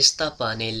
esta panel،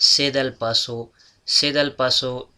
se del paso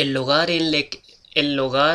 el lugar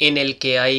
en el que hay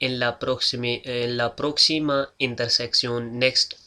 en la próxima intersección next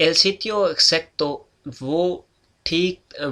el sitio exacto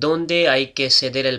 donde hay que ceder el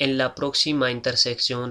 en la próxima intersección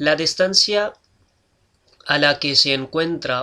la distancia a la que se encuentra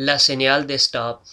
la señal de stop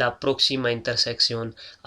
la próxima intersección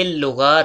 el lugar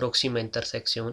próxima intersección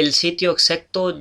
el sitio exacto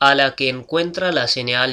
a la que encuentra la señal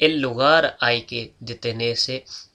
el lugar hay que detenerse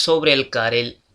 sobre el carril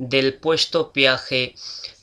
del puesto peaje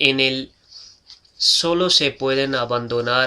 en el solo se pueden abandonar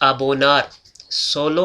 abonar solo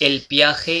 el peaje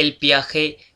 el peaje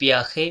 peaje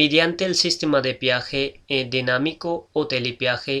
mediante el sistema de peaje dinámico o telepeaje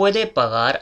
puede pagar،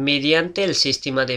mediante el sistema de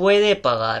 puede pagar،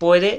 puede،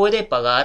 puede pagar،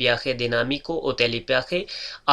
peaje dinámico o telepeaje،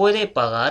puede pagar،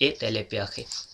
e telepeaje۔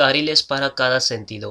carriles para cada sentido،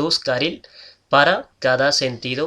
dos carril para cada sentido،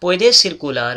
puede circular،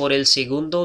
por el segundo،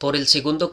por el segundo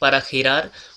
para girar،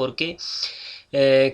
porque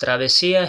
travesía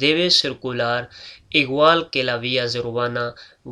debe circular igual que la vía urbana،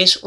es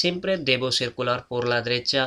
siempre debo circular por la derecha،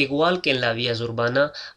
igual que en la vía urbana،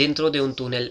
dentro de un túnel،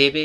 debe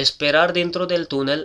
esperar dentro del túnel،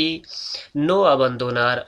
y no abandonar،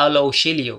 al auxilio،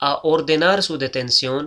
ordenar su detención,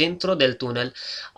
dentro del túnel،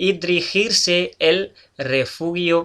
y dirigirse el refugio،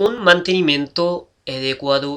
un mantenimiento adecuado،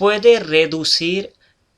puede reducir،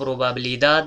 probabilidad،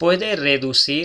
puede reducir،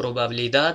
probabilidad،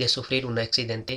de sufrir un accidente،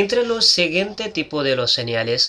entre los siguiente tipo de los señales،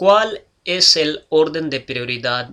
cuál es el orden de prioridad،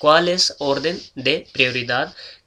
cuál es orden de prioridad،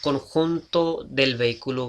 conjunto del vehículo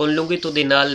con longitudinal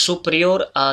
superior a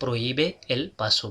prohíbe el paso۔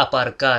aparcar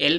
el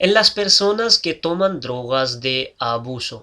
en las personas que toman drogas de abuso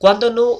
cuando no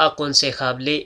aconsejable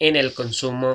en el consumo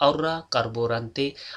ahorra carburante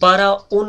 para un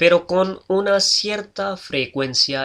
pero con una cierta frecuencia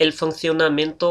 el funcionamiento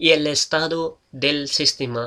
y el estado del sistema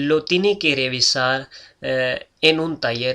lo tiene que revisar en un taller،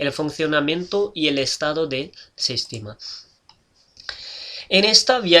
el funcionamiento y el estado del sistema۔ En esta vía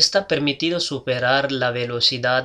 está permitido superar la velocidad،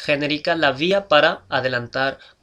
generica la vía para adelantar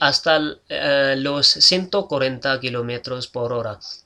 hasta los 140 kilómetros por hora،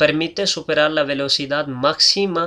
permite superar la velocidad máxima،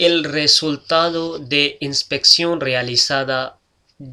el resultado de inspección realizada،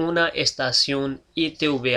una estación ITV،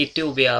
ITV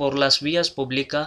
por las vías públicas،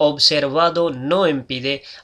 observado no impide،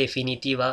definitiva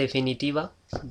definitiva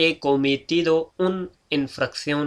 he cometido un infracción،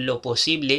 lo posible،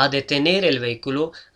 a detener el vehículo،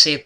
se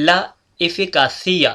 la eficacia،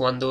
cuando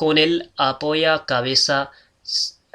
con el apoya cabeza،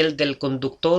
el del conductor،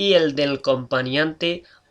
y el del acompañante،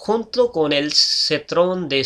junto con el cinturón de